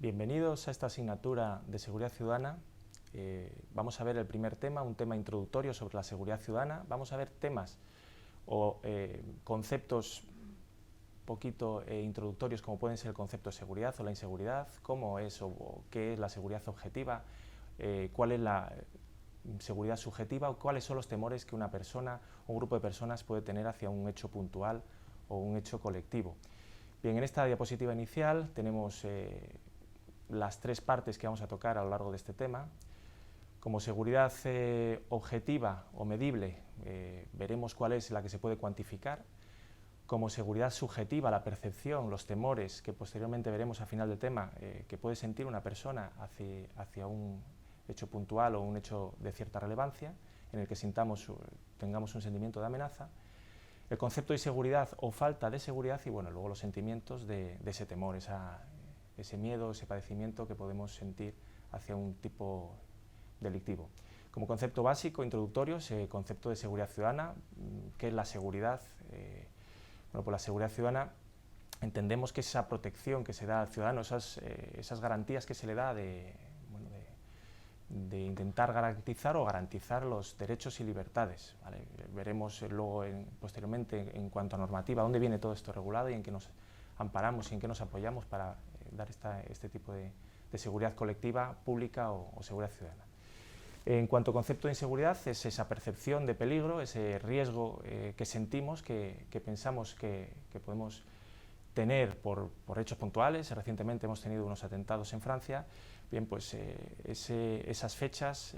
Bienvenidos a esta asignatura de Seguridad Ciudadana. Vamos a ver el primer tema, un tema introductorio sobre la seguridad ciudadana. Vamos a ver temas o conceptos poquito introductorios como pueden ser el concepto de seguridad o la inseguridad, cómo es o qué es la seguridad objetiva, cuál es la seguridad subjetiva o cuáles son los temores que una persona o un grupo de personas puede tener hacia un hecho puntual o un hecho colectivo. Bien, en esta diapositiva inicial tenemos las tres partes que vamos a tocar a lo largo de este tema. Como seguridad objetiva o medible, veremos cuál es la que se puede cuantificar. Como seguridad subjetiva, la percepción, los temores, que posteriormente veremos al final del tema, que puede sentir una persona hacia un hecho puntual o un hecho de cierta relevancia, en el que tengamos un sentimiento de amenaza. El concepto de inseguridad o falta de seguridad y bueno, luego los sentimientos de ese temor, ese miedo, ese padecimiento que podemos sentir hacia un tipo delictivo. Como concepto básico, introductorio, ese concepto de seguridad ciudadana. ¿Qué es la seguridad? Bueno, pues la seguridad ciudadana entendemos que es esa protección que se da al ciudadano, esas garantías que se le da de intentar garantizar los derechos y libertades, ¿vale? Veremos luego posteriormente en cuanto a normativa dónde viene todo esto regulado y en qué nos amparamos y en qué nos apoyamos para dar este tipo de seguridad colectiva, pública o seguridad ciudadana. En cuanto a concepto de inseguridad, es esa percepción de peligro, ese riesgo que sentimos, que pensamos que podemos tener por hechos puntuales. Recientemente hemos tenido unos atentados en Francia. Bien, pues esas fechas,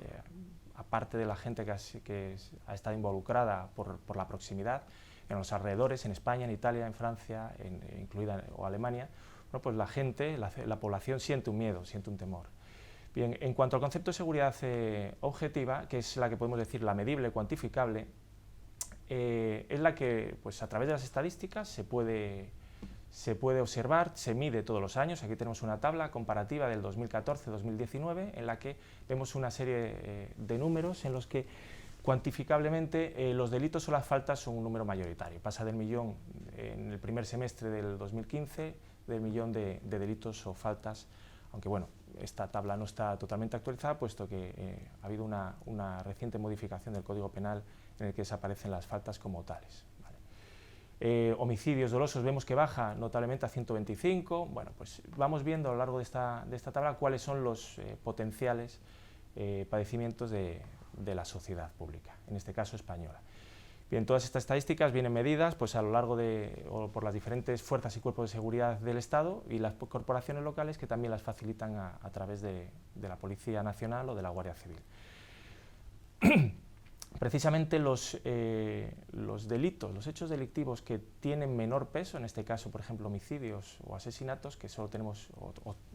aparte de la gente que ha estado involucrada por la proximidad, en los alrededores, en España, en Italia, en Francia, incluida o Alemania, bueno, pues la gente, la población siente un miedo, siente un temor. Bien, en cuanto al concepto de seguridad objetiva, que es la que podemos decir la medible, cuantificable, es la que pues, a través de las estadísticas se puede observar, se mide todos los años. Aquí tenemos una tabla comparativa del 2014-2019 en la que vemos una serie de números en los que cuantificablemente los delitos o las faltas son un número mayoritario. Pasa del millón en el primer semestre del 2015, del millón de delitos o faltas, aunque bueno, esta tabla no está totalmente actualizada, puesto que ha habido una reciente modificación del Código Penal en el que desaparecen las faltas como tales. Homicidios dolosos vemos que baja notablemente a 125. Bueno, pues vamos viendo a lo largo de esta tabla cuáles son los potenciales padecimientos de la sociedad pública, en este caso española. Bien, todas estas estadísticas vienen medidas pues, a lo largo por las diferentes fuerzas y cuerpos de seguridad del Estado y las corporaciones locales que también las facilitan a través de la Policía Nacional o de la Guardia Civil. Precisamente los delitos, los hechos delictivos que tienen menor peso, en este caso, por ejemplo, homicidios o asesinatos, que solo tenemos,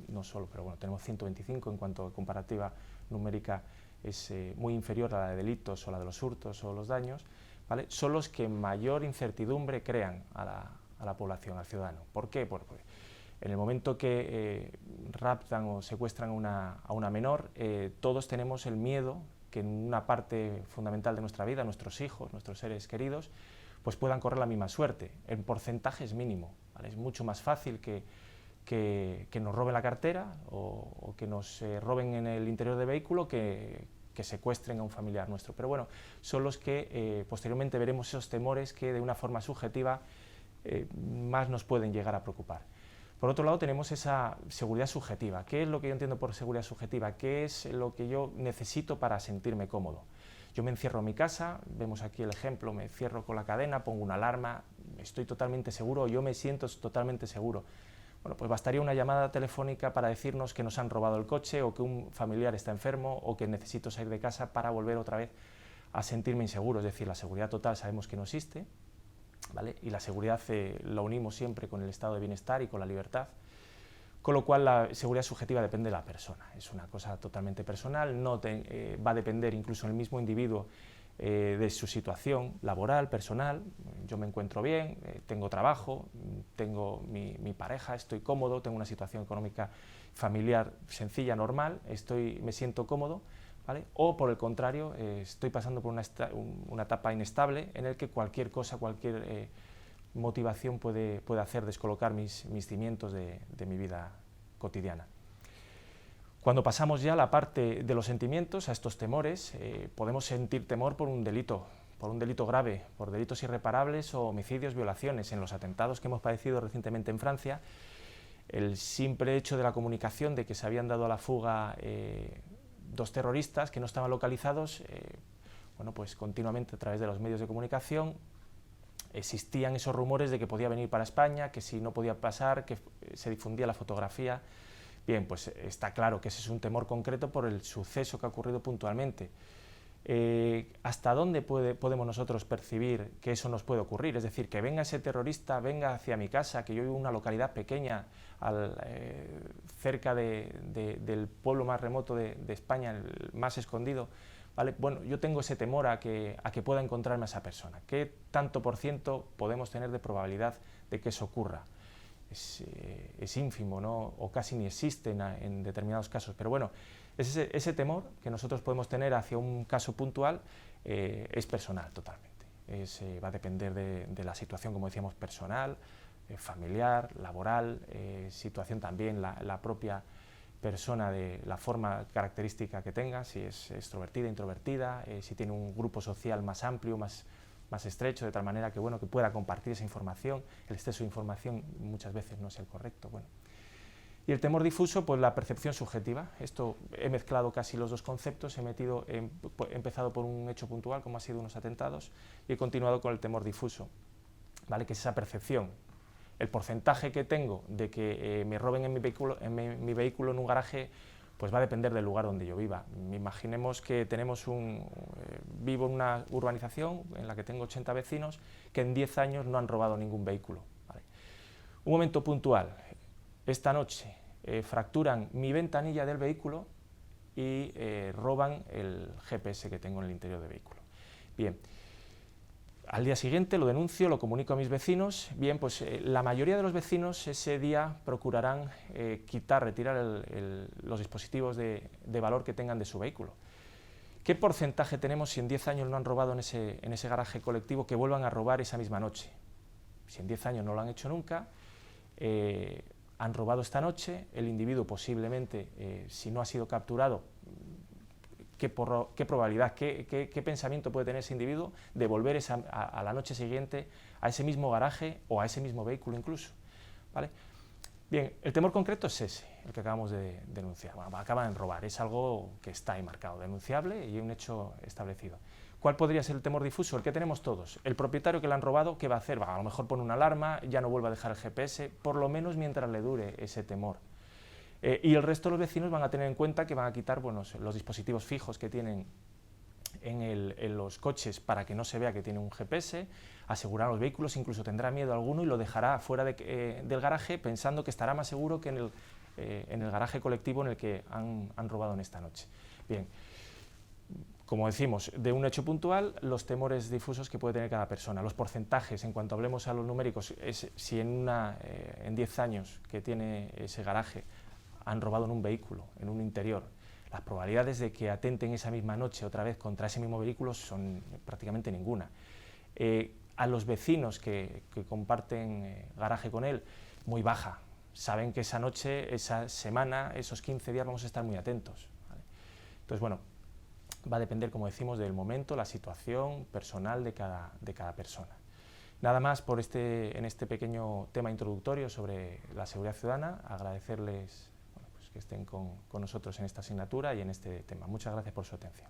no solo, pero bueno, tenemos 125 en cuanto a comparativa numérica, es muy inferior a la de delitos o la de los hurtos o los daños, ¿vale? Son los que mayor incertidumbre crean a la población, al ciudadano. ¿Por qué? Porque en el momento que raptan o secuestran a una menor, todos tenemos el miedo que en una parte fundamental de nuestra vida, nuestros hijos, nuestros seres queridos, pues puedan correr la misma suerte. El porcentaje es mínimo, ¿vale? Es mucho más fácil que nos roben la cartera o que nos roben en el interior del vehículo que secuestren a un familiar nuestro. Pero bueno, son los que posteriormente veremos esos temores que de una forma subjetiva más nos pueden llegar a preocupar. Por otro lado, tenemos esa seguridad subjetiva. ¿Qué es lo que yo entiendo por seguridad subjetiva? ¿Qué es lo que yo necesito para sentirme cómodo? Yo me encierro en mi casa, vemos aquí el ejemplo, me cierro con la cadena, pongo una alarma, estoy totalmente seguro, yo me siento totalmente seguro. Bueno, pues bastaría una llamada telefónica para decirnos que nos han robado el coche o que un familiar está enfermo o que necesito salir de casa para volver otra vez a sentirme inseguro. Es decir, la seguridad total sabemos que no existe, ¿vale? Y la seguridad la unimos siempre con el estado de bienestar y con la libertad, con lo cual la seguridad subjetiva depende de la persona, es una cosa totalmente personal, va a depender incluso en el mismo individuo de su situación laboral, personal. Yo me encuentro bien, tengo trabajo, tengo mi pareja, estoy cómodo, tengo una situación económica familiar sencilla, normal, me siento cómodo, ¿vale? O por el contrario, estoy pasando por una etapa inestable en la que cualquier cosa, cualquier motivación puede hacer descolocar mis cimientos de mi vida cotidiana. Cuando pasamos ya a la parte de los sentimientos, a estos temores, podemos sentir temor por un delito grave, por delitos irreparables o homicidios, violaciones. En los atentados que hemos padecido recientemente en Francia, el simple hecho de la comunicación de que se habían dado a la fuga dos terroristas que no estaban localizados, bueno, pues continuamente a través de los medios de comunicación existían esos rumores de que podía venir para España, que si no podía pasar, que se difundía la fotografía. Bien, pues está claro que ese es un temor concreto por el suceso que ha ocurrido puntualmente. ¿Hasta dónde podemos nosotros percibir que eso nos puede ocurrir? Es decir, que venga ese terrorista, venga hacia mi casa, que yo vivo en una localidad pequeña, cerca del pueblo más remoto de España, el más escondido, ¿vale? Bueno, yo tengo ese temor a que pueda encontrarme a esa persona. ¿Qué tanto por ciento podemos tener de probabilidad de que eso ocurra? Es ínfimo, ¿no? O casi ni existe en determinados casos, pero bueno, ese temor que nosotros podemos tener hacia un caso puntual es personal totalmente. Va a depender de la situación, como decíamos, personal, familiar, laboral, situación también, la propia persona, de la forma característica que tenga, si es extrovertida, introvertida, si tiene un grupo social más amplio, más estrecho, de tal manera que, bueno, que pueda compartir esa información. El exceso de información muchas veces no es el correcto. Bueno. Y el temor difuso, pues la percepción subjetiva. Esto he mezclado casi los dos conceptos, he empezado por un hecho puntual, como ha sido unos atentados, y he continuado con el temor difuso, ¿vale? Que es esa percepción. El porcentaje que tengo de que me roben en mi vehículo en un garaje, pues va a depender del lugar donde yo viva. Imaginemos que vivo en una urbanización en la que tengo 80 vecinos que en 10 años no han robado ningún vehículo. ¿Vale? Un momento puntual, esta noche fracturan mi ventanilla del vehículo y roban el GPS que tengo en el interior del vehículo. Bien. Al día siguiente lo denuncio, lo comunico a mis vecinos. Bien, pues la mayoría de los vecinos ese día procurarán retirar los dispositivos de valor que tengan de su vehículo. ¿Qué porcentaje tenemos si en 10 años no han robado en ese garaje colectivo que vuelvan a robar esa misma noche? Si en 10 años no lo han hecho nunca, han robado esta noche, el individuo posiblemente, si no ha sido capturado, ¿qué probabilidad, qué pensamiento puede tener ese individuo de volver a la noche siguiente a ese mismo garaje o a ese mismo vehículo incluso? ¿Vale? Bien, el temor concreto es ese, el que acabamos de denunciar. Bueno, acaban de robar, es algo que está ahí marcado, denunciable y un hecho establecido. ¿Cuál podría ser el temor difuso? El que tenemos todos. El propietario que le han robado, ¿qué va a hacer? A lo mejor pone una alarma, ya no vuelve a dejar el GPS, por lo menos mientras le dure ese temor. Y el resto de los vecinos van a tener en cuenta que van a quitar, bueno, los dispositivos fijos que tienen en los coches para que no se vea que tiene un GPS, asegurar los vehículos, incluso tendrá miedo alguno y lo dejará fuera del garaje pensando que estará más seguro que en el garaje colectivo en el que han robado en esta noche. Bien, como decimos, de un hecho puntual, los temores difusos que puede tener cada persona. Los porcentajes, en cuanto hablemos a los numéricos, si en 10 años que tiene ese garaje han robado en un vehículo, en un interior, las probabilidades de que atenten esa misma noche otra vez contra ese mismo vehículo son prácticamente ninguna. A los vecinos que comparten garaje con él, muy baja. Saben que esa noche, esa semana, esos 15 días vamos a estar muy atentos, ¿vale? Entonces, bueno, va a depender, como decimos, del momento, la situación personal de cada persona. Nada más en este pequeño tema introductorio sobre la seguridad ciudadana, agradecerles que estén con nosotros en esta asignatura y en este tema. Muchas gracias por su atención.